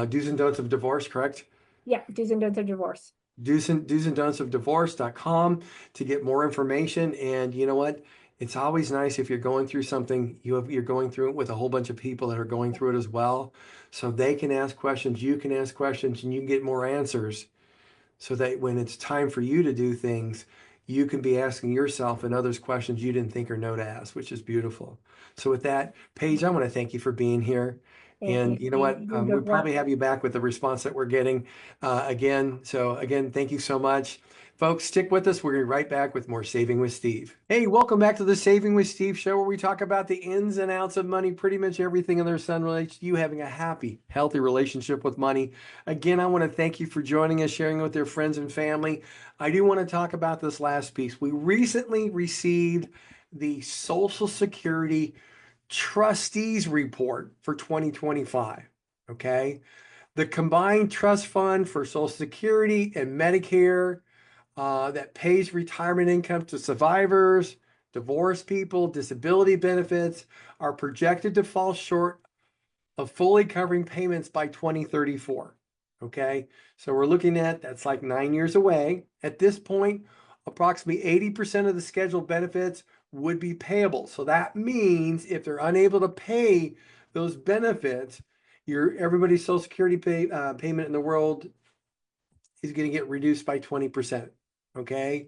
Do's and don'ts of divorce, correct? Yeah, do's and don'ts of divorce. Do's and don'ts of divorce.com to get more information. And you know what? It's always nice if you're going through something, you're going through it with a whole bunch of people that are going through it as well. So they can ask questions, you can ask questions, and you can get more answers so that when it's time for you to do things, you can be asking yourself and others questions you didn't think or know to ask, which is beautiful. So with that, Paige, I want to thank you for being here. Thank you, And you know Steve. what? You do We'll good probably work. have you back with the response that we're getting again. So again, thank you so much. Folks, stick with us. We're going to be right back with more Saving with Steve. Hey, welcome back to the Saving with Steve show, where we talk about the ins and outs of money, pretty much everything in their son relates to you having a happy, healthy relationship with money. Again, I want to thank you for joining us, sharing with your friends and family. I do want to talk about this last piece. We recently received the Social Security Trustees Report for 2025. Okay. The combined trust fund for Social Security and Medicare that pays retirement income to survivors, divorced people, disability benefits are projected to fall short of fully covering payments by 2034. Okay, so we're looking at that's like 9 years away. At this point, approximately 80% of the scheduled benefits would be payable. So that means if they're unable to pay those benefits, everybody's Social Security payment in the world is going to get reduced by 20%. Okay.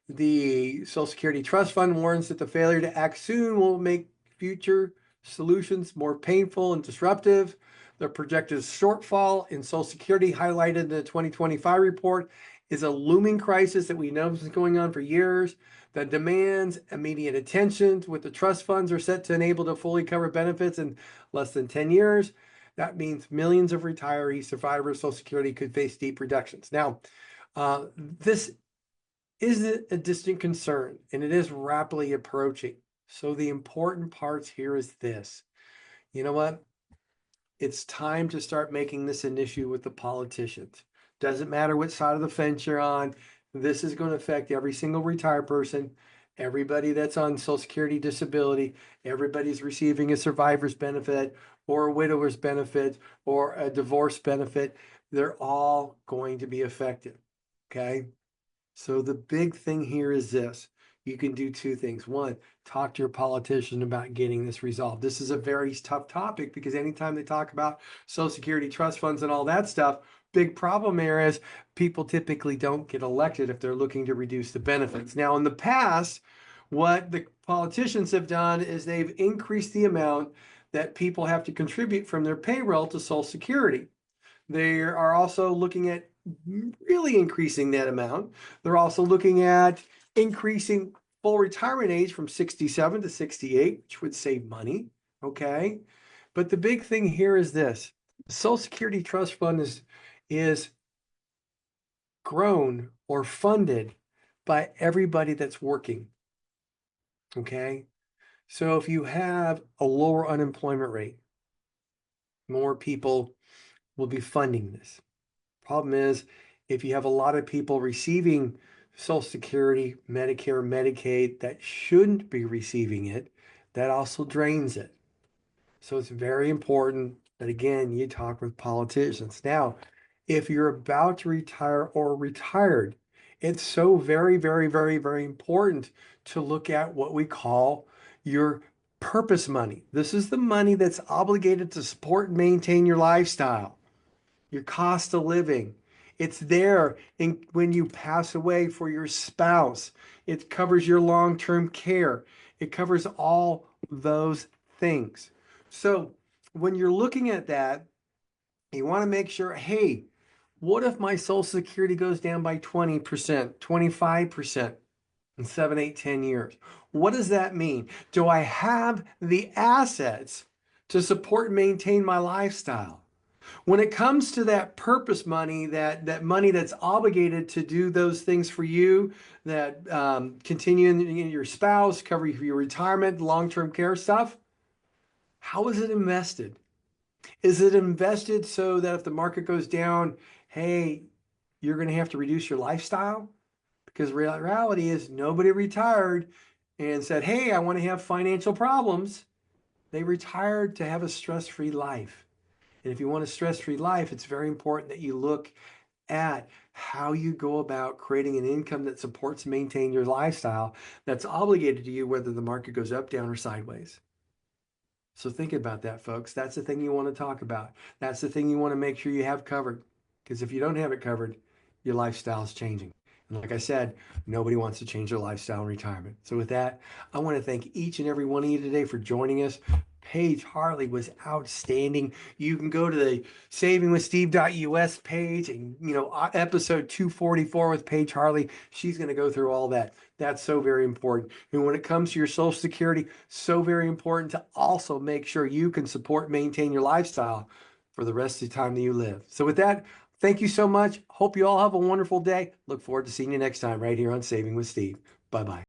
The Social Security Trust Fund warns that the failure to act soon will make future solutions more painful and disruptive. The projected shortfall in Social Security, highlighted in the 2025 report, is a looming crisis that we know has been going on for years that demands immediate attention. With the trust funds are set to enable to fully cover benefits in less than 10 years. That means millions of retirees, survivors of Social Security could face deep reductions. Now, this isn't a distant concern, and it is rapidly approaching. So the important parts here is this. You know what? It's time to start making this an issue with the politicians. Doesn't matter what side of the fence you're on. This is going to affect every single retired person, everybody that's on Social Security disability, everybody's receiving a survivor's benefit or a widower's benefit or a divorce benefit. They're all going to be affected. Okay. So the big thing here is this. You can do two things. One, talk to your politician about getting this resolved. This is a very tough topic because anytime they talk about Social Security trust funds and all that stuff, big problem there is people typically don't get elected if they're looking to reduce the benefits. Now, in the past, what the politicians have done is they've increased the amount that people have to contribute from their payroll to Social Security. They are also looking at really increasing that amount. They're also looking at increasing full retirement age from 67 to 68, which would save money. Okay. But the big thing here is this. Social Security Trust Fund is grown or funded by everybody that's working. Okay. So if you have a lower unemployment rate, more people will be funding this. Problem is, if you have a lot of people receiving Social Security, Medicare, Medicaid that shouldn't be receiving it, that also drains it. So it's very important that, again, you talk with politicians. Now, if you're about to retire or retired, it's so very, very, very, very important to look at what we call your purpose money. This is the money that's obligated to support and maintain your lifestyle, your cost of living. It's there when you pass away for your spouse. It covers your long-term care. It covers all those things. So when you're looking at that, you want to make sure, hey, what if my Social Security goes down by 20%, 25% in 7, 8, 10 years? What does that mean? Do I have the assets to support and maintain my lifestyle? When it comes to that purpose money, that money that's obligated to do those things for you, that continue in your spouse, cover your retirement, long-term care stuff, how is it invested? Is it invested so that if the market goes down, hey, you're going to have to reduce your lifestyle? Because reality is nobody retired and said, hey, I want to have financial problems. They retired to have a stress-free life. And if you want a stress-free life, it's very important that you look at how you go about creating an income that supports and maintains your lifestyle that's obligated to you, whether the market goes up, down, or sideways. So think about that, folks. That's the thing you want to talk about. That's the thing you want to make sure you have covered. Because if you don't have it covered, your lifestyle is changing. And like I said, nobody wants to change their lifestyle in retirement. So with that, I want to thank each and every one of you today for joining us. Paige Harley was outstanding. You can go to the savingwithsteve.us page and, episode 244 with Paige Harley. She's going to go through all that. That's so very important. And when it comes to your Social Security, so very important to also make sure you can support and maintain your lifestyle for the rest of the time that you live. So with that, thank you so much. Hope you all have a wonderful day. Look forward to seeing you next time right here on Saving with Steve. Bye-bye.